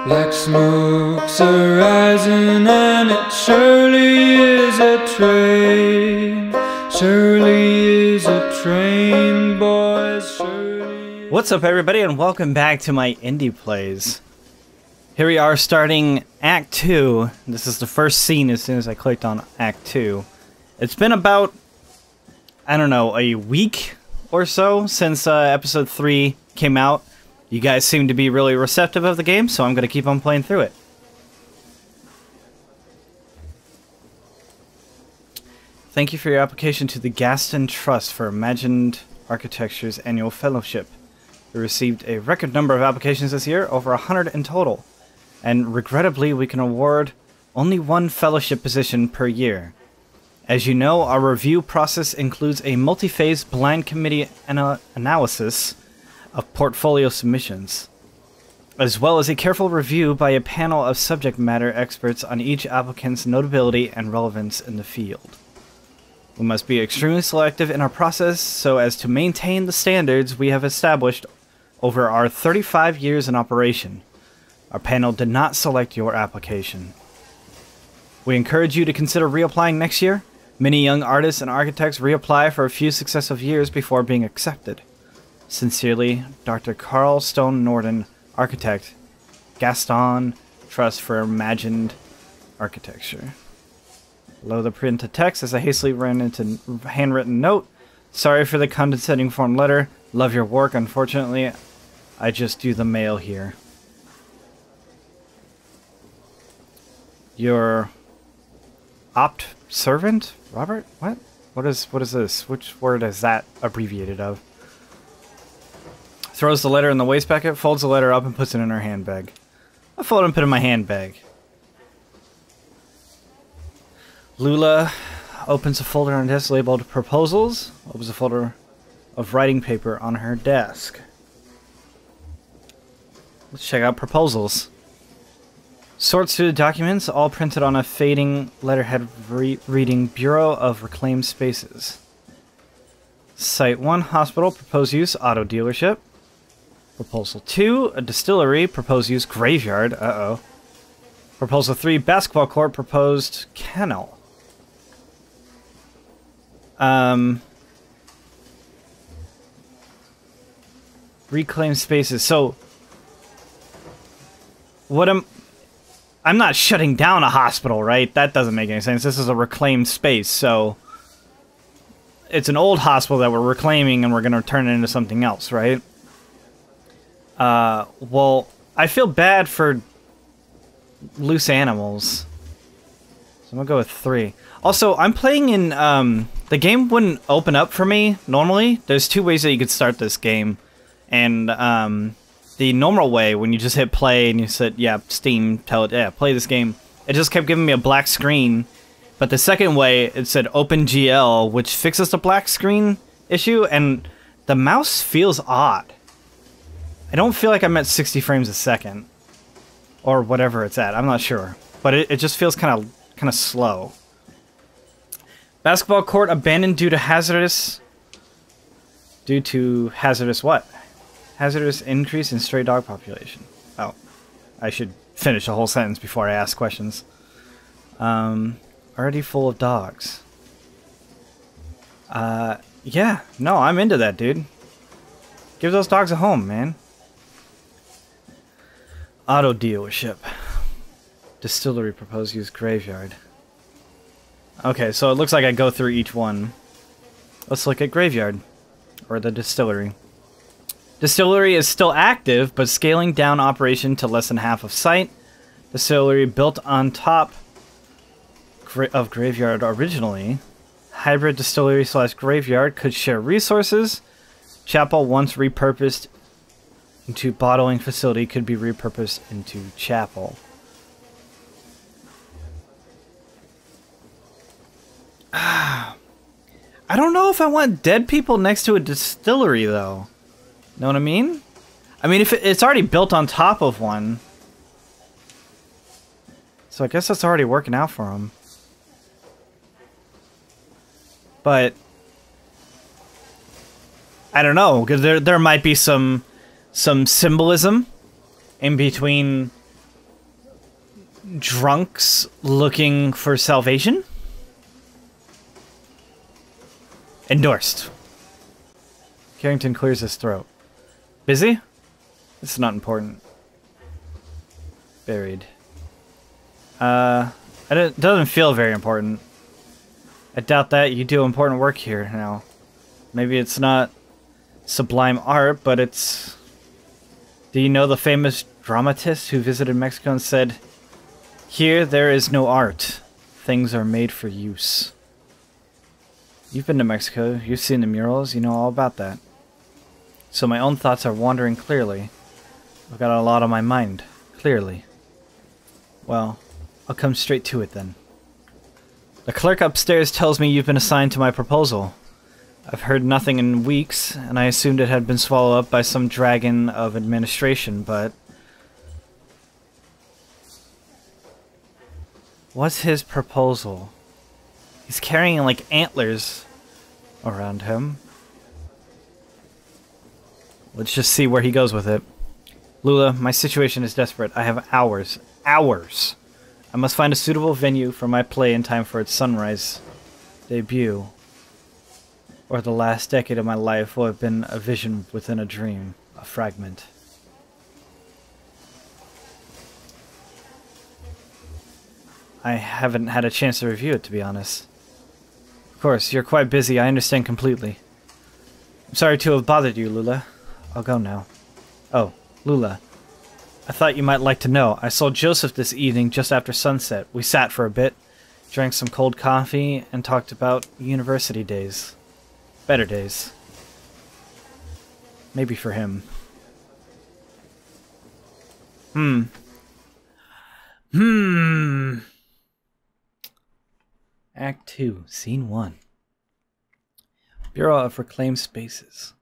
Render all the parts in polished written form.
Black smoke's arising and it surely is a train. Surely is a train, boys, surely. What's up, everybody, and welcome back to my indie plays. Here we are starting Act 2. This is the first scene as soon as I clicked on Act 2. It's been about, I don't know, a week or so since Episode 3 came out. You guys seem to be really receptive of the game, so I'm going to keep on playing through it. Thank you for your application to the Gaston Trust for Imagined Architecture's annual fellowship. We received a record number of applications this year, over 100 in total. And regrettably, we can award only one fellowship position per year. As you know, our review process includes a multi-phase blind committee analysis of portfolio submissions, as well as a careful review by a panel of subject matter experts on each applicant's notability and relevance in the field. We must be extremely selective in our process so as to maintain the standards we have established over our 35 years in operation. Our panel did not select your application. We encourage you to consider reapplying next year. Many young artists and architects reapply for a few successive years before being accepted. Sincerely, Dr. Carl Stone Norden, Architect, Gaston Trust for Imagined Architecture. Below the printed text is a hastily handwritten note. Sorry for the condescending form letter. Love your work. Unfortunately, I just do the mail here. Your opt servant, Robert? What? What is this? Which word is that abbreviated of? Throws the letter in the wastebasket, folds the letter up, and puts it in her handbag. I fold it and put it in my handbag. Lula opens a folder on her desk labeled Proposals. Opens a folder of writing paper on her desk. Let's check out Proposals. Sorts through the documents, all printed on a fading letterhead reading Bureau of Reclaimed Spaces. Site 1, Hospital, proposed use, auto dealership. Proposal 2, a distillery, proposed use, graveyard, Proposal 3, basketball court, proposed kennel. Reclaimed spaces. So, I'm not shutting down a hospital, right? That doesn't make any sense. This is a reclaimed space, so it's an old hospital that we're reclaiming and we're going to turn it into something else, right? Well, I feel bad for loose animals. So I'm gonna go with 3. Also, I'm playing in, the game wouldn't open up for me normally. There's 2 ways that you could start this game. And, the normal way, when you just hit play and you said, yeah, Steam, tell it, yeah, play this game, it just kept giving me a black screen. But the second way, it said OpenGL, which fixes the black screen issue, and the mouse feels odd. I don't feel like I'm at 60 frames a second, or whatever it's at. I'm not sure, but it just feels kind of slow. Basketball court abandoned due to hazardous what? Hazardous increase in stray dog population. Oh, I should finish the whole sentence before I ask questions. Already full of dogs. Yeah, no, I'm into that, dude. Give those dogs a home, man. Auto dealership. Distillery, proposed use, graveyard. Okay, so it looks like I go through each one. Let's look at graveyard. Or the distillery. Distillery is still active, but scaling down operation to less than half of site. Distillery built on top of graveyard originally. Hybrid distillery / graveyard could share resources. Chapel once repurposed into bottling facility could be repurposed into chapel. I don't know if I want dead people next to a distillery, though. Know what I mean? I mean, if it's already built on top of one. So I guess that's already working out for them. But I don't know, because there might be some symbolism in between drunks looking for salvation? Endorsed. Carrington clears his throat. Busy? It's not important. Buried. It doesn't feel very important. I doubt that. You do important work here now. Maybe it's not sublime art, but it's... Do you know the famous dramatist who visited Mexico and said, "Here there is no art. Things are made for use." You've been to Mexico. You've seen the murals. You know all about that. So my own thoughts are wandering clearly. I've got a lot on my mind. Clearly. Well, I'll come straight to it then. The clerk upstairs tells me you've been assigned to my proposal. I've heard nothing in weeks, and I assumed it had been swallowed up by some dragon of administration, but... What's his proposal? He's carrying, like, antlers around him. Let's just see where he goes with it. Lula, my situation is desperate. I have hours. Hours! I must find a suitable venue for my play in time for its sunrise debut. Or the last decade of my life will have been a vision within a dream. A fragment. I haven't had a chance to review it, to be honest. Of course, you're quite busy. I understand completely. I'm sorry to have bothered you, Lula. I'll go now. Oh, Lula. I thought you might like to know. I saw Joseph this evening just after sunset. We sat for a bit, drank some cold coffee, and talked about university days. Better days. Maybe for him. Act 2, Scene 1. Bureau of Reclaimed Spaces.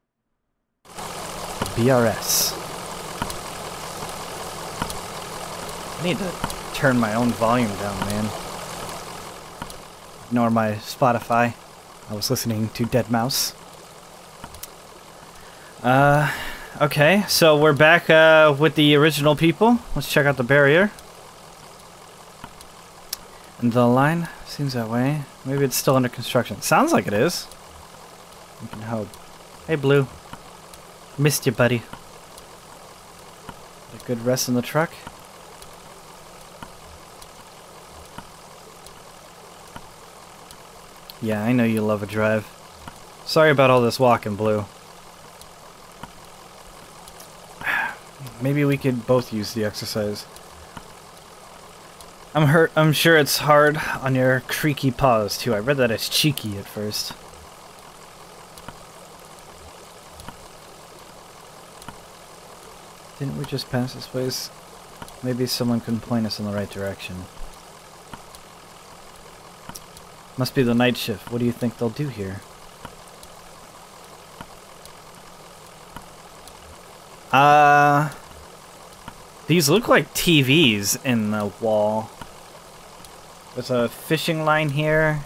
BRS. I need to turn my own volume down, man. Ignore my Spotify. I was listening to Deadmau5. Okay, so we're back with the original people. Let's check out the barrier. And the line seems that way. Maybe it's still under construction. Sounds like it is. We can hope. Hey, Blue. Missed you, buddy. A good rest in the truck. Yeah, I know you love a drive. Sorry about all this walking, Blue. Maybe we could both use the exercise. I'm sure it's hard on your creaky paws, too. I read that as cheeky at first. Didn't we just pass this place? Maybe someone can point us in the right direction. Must be the night shift. What do you think they'll do here? These look like TVs in the wall. There's a fishing line here.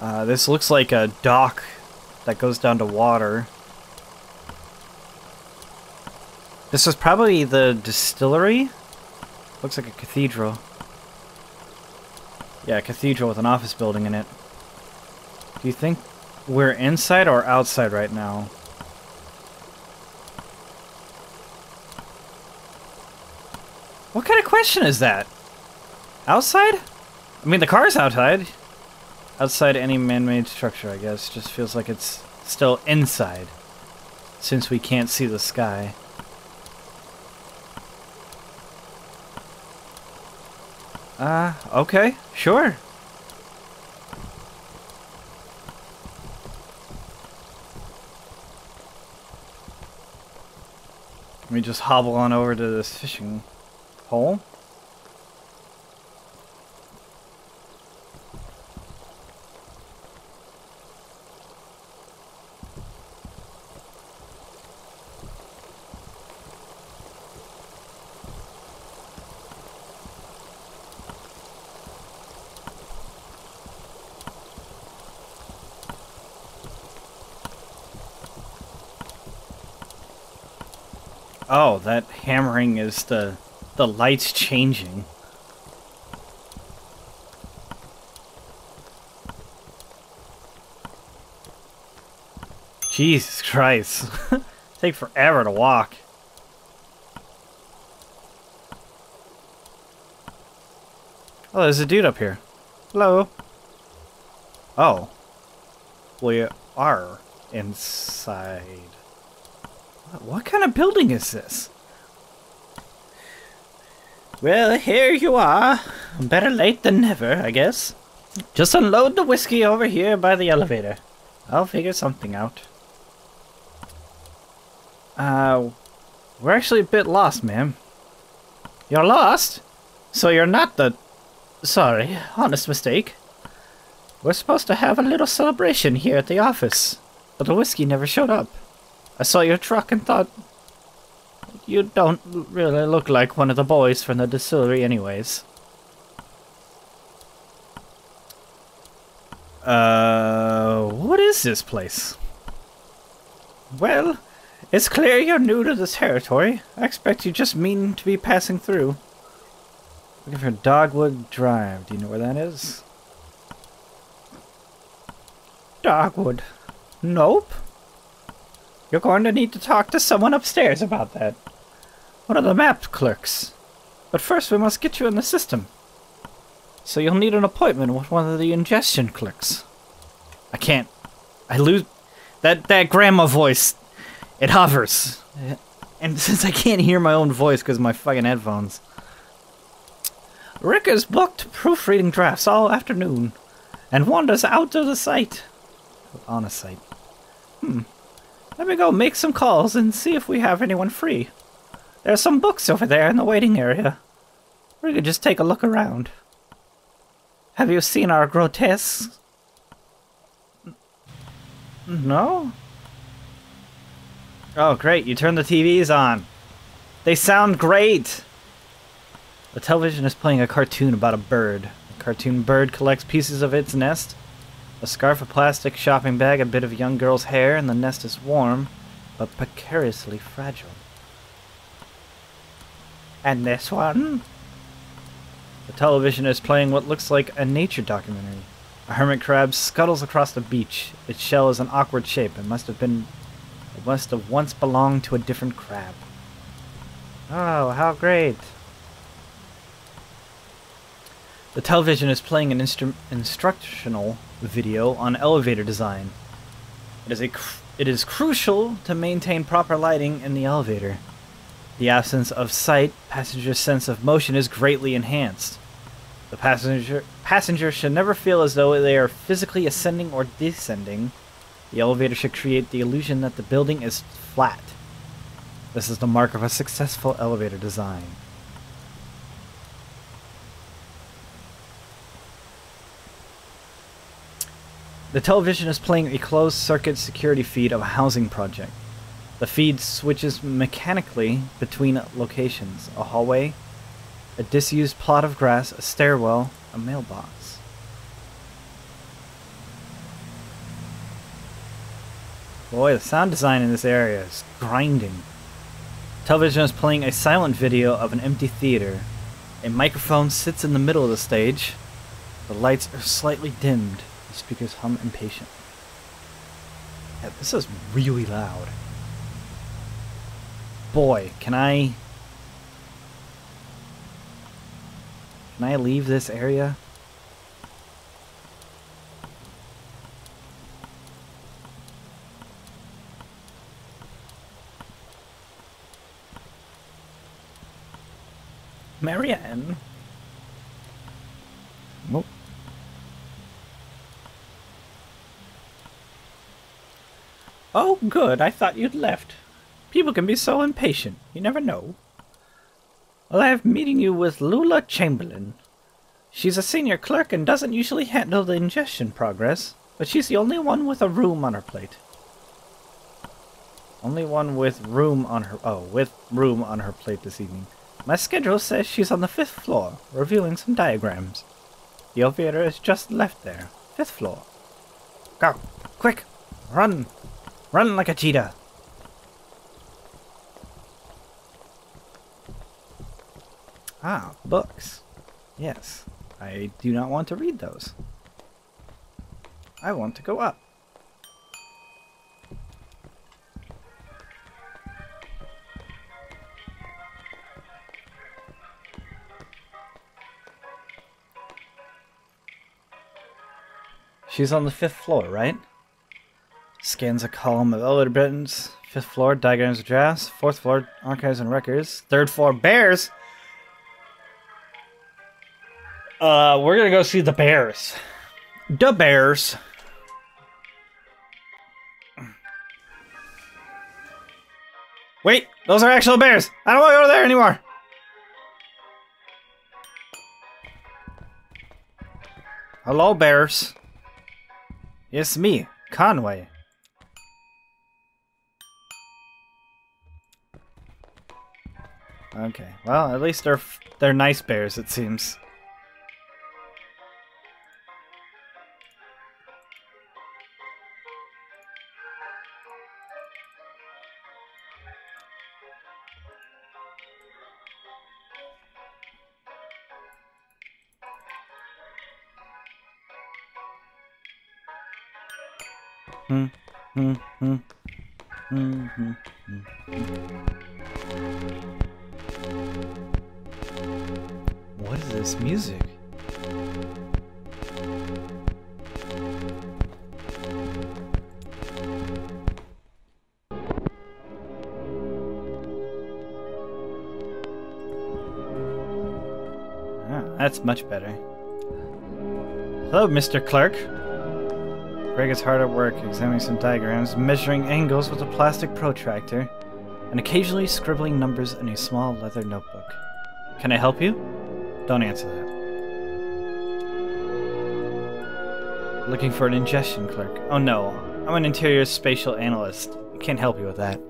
This looks like a dock that goes down to water. This is probably the distillery. Looks like a cathedral. Yeah, a cathedral with an office building in it. Do you think we're inside or outside right now? What kind of question is that? Outside? I mean, the car's outside. Outside any man-made structure, I guess. Just feels like it's still inside. Since we can't see the sky. Okay, sure. Let me just hobble on over to this fishing hole. Oh, that hammering is the the lights changing. Jesus Christ. Take forever to walk. Oh, there's a dude up here. Hello. Oh. We are inside. What kind of building is this? Well, here you are. Better late than never, I guess. Just unload the whiskey over here by the elevator. I'll figure something out. We're actually a bit lost, ma'am. You're lost? So you're not the... Sorry, honest mistake. We're supposed to have a little celebration here at the office, but the whiskey never showed up. I saw your truck and thought... You don't really look like one of the boys from the distillery anyways. What is this place? Well, it's clear you're new to this territory. I expect you just mean to be passing through. Looking for Dogwood Drive. Do you know where that is? Dogwood. Nope. You're going to need to talk to someone upstairs about that. One of the map clerks. But first we must get you in the system. So you'll need an appointment with one of the ingestion clerks. I can't. I lose... That grandma voice, it hovers. And since I can't hear my own voice because of my fucking headphones. Rick is booked proofreading drafts all afternoon. And wanders out of the site. On a site. Let me go make some calls and see if we have anyone free. There are some books over there in the waiting area. We could just take a look around. Have you seen our grotesques? No? Oh, great. You turned the TVs on. They sound great! The television is playing a cartoon about a bird. The cartoon bird collects pieces of its nest. A scarf, a plastic shopping bag, a bit of a young girl's hair, and the nest is warm, but precariously fragile. And this one? The television is playing what looks like a nature documentary. A hermit crab scuttles across the beach. Its shell is an awkward shape. It must have once belonged to a different crab. Oh, how great. The television is playing an instructional video on elevator design. It is crucial to maintain proper lighting in the elevator. The absence of sight, passenger's sense of motion is greatly enhanced. The passenger should never feel as though they are physically ascending or descending. The elevator should create the illusion that the building is flat. This is the mark of a successful elevator design. The television is playing a closed-circuit security feed of a housing project. The feed switches mechanically between locations: a hallway, a disused plot of grass, a stairwell, a mailbox. Boy, the sound design in this area is grinding. Television is playing a silent video of an empty theater. A microphone sits in the middle of the stage. The lights are slightly dimmed. The speakers hum impatient. Yeah, this is really loud. Boy, can I leave this area? Marianne? Nope. Oh, good. I thought you'd left. People can be so impatient. You never know. Well, I have meeting you with Lula Chamberlain. She's a senior clerk and doesn't usually handle the ingestion progress, but she's the only one with a room on her plate. Only one with room on her... Oh, with room on her plate this evening. My schedule says she's on the 5th floor, reviewing some diagrams. The elevator is just left there. 5th floor. Go. Quick. Run. Run like a cheetah. Ah, books. Yes. I do not want to read those. I want to go up. She's on the 5th floor, right? Scans a column of elevator buttons. 5th floor, diagrams of drafts. 4th floor, archives and records. 3rd floor, bears! We're gonna go see the bears. The bears. Wait, those are actual bears! I don't want to go there anymore! Hello, bears. It's me, Conway. Okay, well, at least they're nice bears, it seems. What is this music? Ah, that's much better. Hello, Mr. Clerk. Greg is hard at work, examining some diagrams, measuring angles with a plastic protractor, and occasionally scribbling numbers in a small leather notebook. Can I help you? Don't answer that. Looking for an ingestion clerk. Oh no, I'm an interior spatial analyst. I can't help you with that.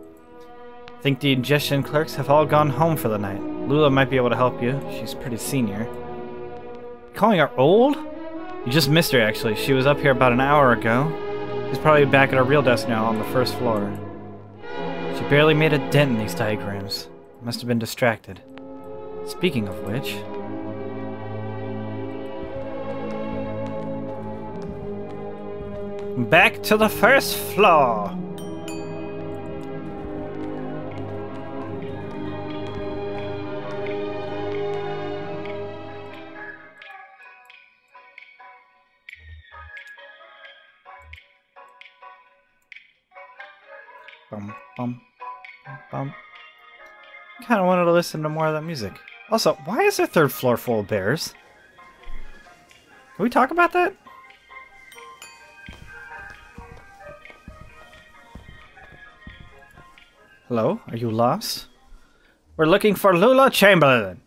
I think the ingestion clerks have all gone home for the night. Lula might be able to help you. She's pretty senior. Calling her old? You just missed her, actually. She was up here about an hour ago. She's probably back at her real desk now on the 1st floor. She barely made a dent in these diagrams. Must have been distracted. Speaking of which... back to the 1st floor! Bum, bum, bum. Kinda wanted to listen to more of that music. Also, why is the 3rd floor full of bears? Can we talk about that? Hello? Are you lost? We're looking for Lula Chamberlain!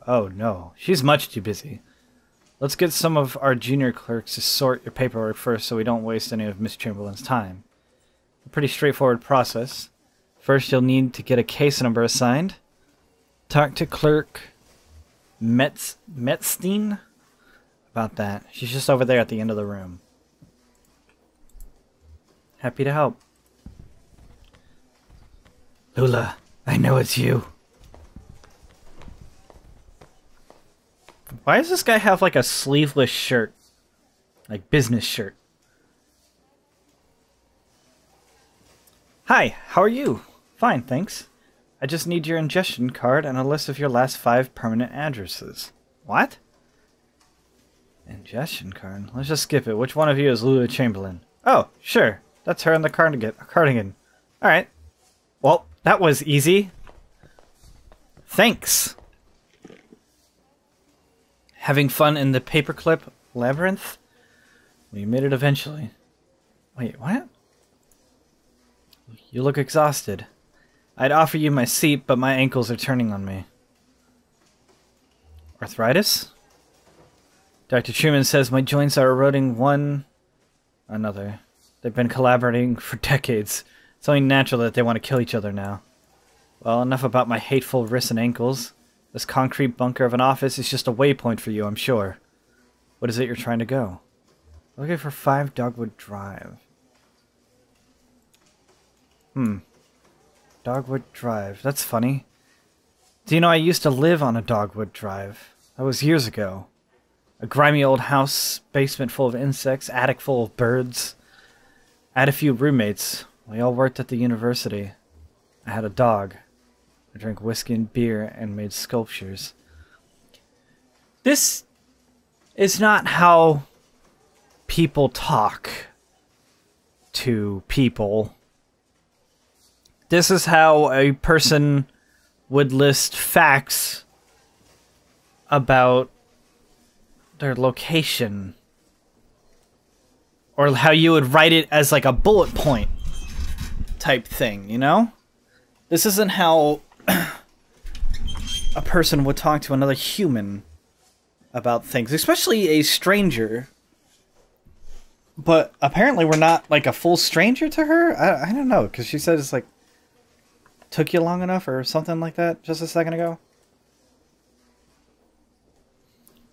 Oh no, she's much too busy. Let's get some of our junior clerks to sort your paperwork first so we don't waste any of Miss Chamberlain's time. A pretty straightforward process. First, you'll need to get a case number assigned. Talk to Clerk Metzstein about that. She's just over there at the end of the room. Happy to help. Lula, I know it's you. Why does this guy have like a sleeveless shirt? Like business shirt. Hi, how are you? Fine, thanks. I just need your ingestion card and a list of your last 5 permanent addresses. What? Ingestion card? Let's just skip it. Which one of you is Lula Chamberlain? Oh, sure. That's her in the cardigan. Alright. Well, that was easy. Thanks. Having fun in the paperclip labyrinth? We made it eventually. Wait, what? You look exhausted. I'd offer you my seat, but my ankles are turning on me. Arthritis? Dr. Truman says my joints are eroding one another. They've been collaborating for decades. It's only natural that they want to kill each other now. Well, enough about my hateful wrists and ankles. This concrete bunker of an office is just a waypoint for you, I'm sure. What is it you're trying to go? Looking for 5 Dogwood Drive. Dogwood Drive. That's funny. Do you know I used to live on a dogwood drive? That was years ago. A grimy old house, basement full of insects, attic full of birds. I had a few roommates. We all worked at the university. I had a dog. I drank whiskey and beer and made sculptures. This is not how people talk to people. This is how a person would list facts about their location. Or how you would write it as like a bullet point type thing, you know? This isn't how a person would talk to another human about things, especially a stranger. But apparently we're not like a full stranger to her? I don't know, because she said it's like, took you long enough or something like that just a second ago.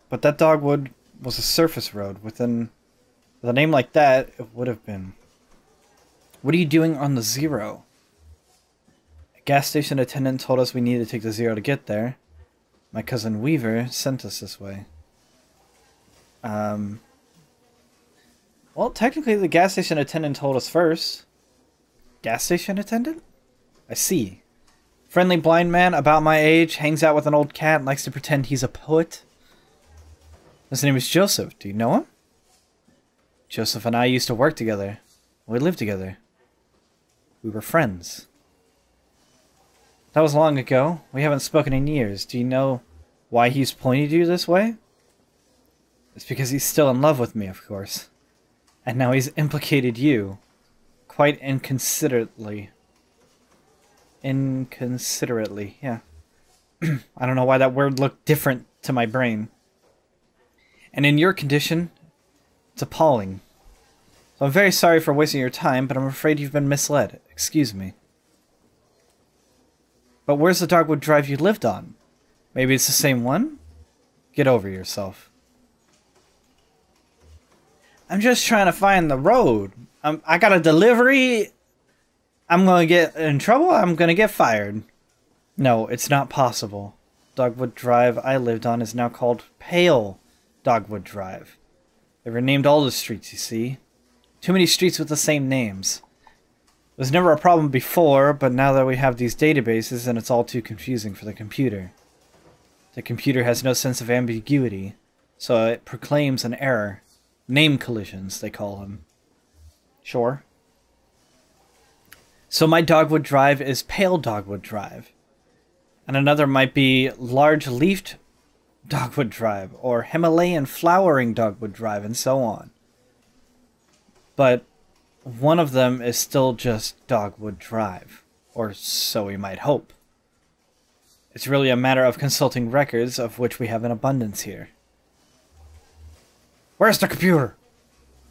But that dogwood was a surface road. With a name like that, it would have been. What are you doing on the Zero? A gas station attendant told us we needed to take the Zero to get there. My cousin Weaver sent us this way. Well, technically the gas station attendant told us first. Gas station attendant? I see. Friendly blind man about my age, hangs out with an old cat, likes to pretend he's a poet. His name is Joseph. Do you know him? Joseph and I used to work together. We lived together. We were friends. That was long ago. We haven't spoken in years. Do you know why he's pointed you this way? It's because he's still in love with me, of course. And now he's implicated you. Quite inconsiderately. Inconsiderately, yeah. I don't know why that word looked different to my brain. And in your condition, it's appalling. So I'm very sorry for wasting your time, but I'm afraid you've been misled. Excuse me. But where's the dogwood drive you lived on? Maybe it's the same one? Get over yourself. I'm just trying to find the road. I got a delivery. I'm going to get in trouble. I'm going to get fired. No, it's not possible. Dogwood Drive I lived on is now called Pale Dogwood Drive. They renamed all the streets, you see. Too many streets with the same names. It was never a problem before, but now that we have these databases, and it's all too confusing for the computer. The computer has no sense of ambiguity, so it proclaims an error. Name collisions, they call them. Sure. So my Dogwood Drive is Pale Dogwood Drive. And another might be Large Leafed Dogwood Drive, or Himalayan Flowering Dogwood Drive, and so on. But one of them is still just Dogwood Drive, or so we might hope. It's really a matter of consulting records, of which we have an abundance here. Where's the computer?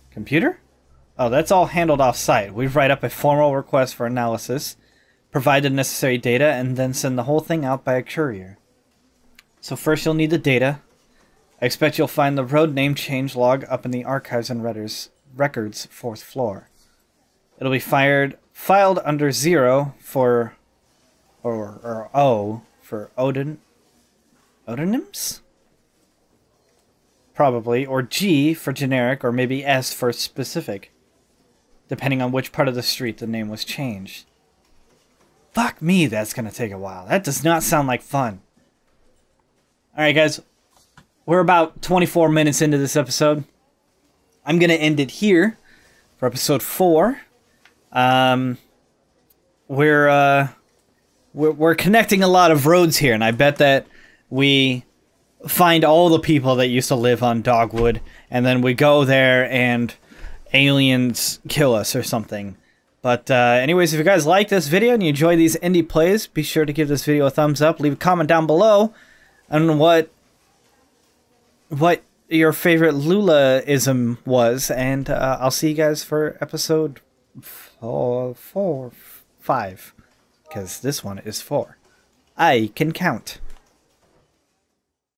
Computer? Oh, that's all handled off-site. We write up a formal request for analysis, provide the necessary data, and then send the whole thing out by a courier. So first you'll need the data. I expect you'll find the road name change log up in the archives and records, 4th floor. It'll be filed under 0 for, or O for Odonyms? Probably, or G for generic, or maybe S for specific, depending on which part of the street the name was changed. Fuck me, that's gonna take a while. That does not sound like fun. Alright guys, we're about 24 minutes into this episode. I'm gonna end it here for episode 4. We're connecting a lot of roads here, and I bet that we find all the people that used to live on Dogwood, and then we go there and aliens kill us or something. But anyways, if you guys like this video and you enjoy these indie plays, be sure to give this video a thumbs up. Leave a comment down below on what your favorite Lula-ism was, and I'll see you guys for episode 5, because this one is 4. I can count.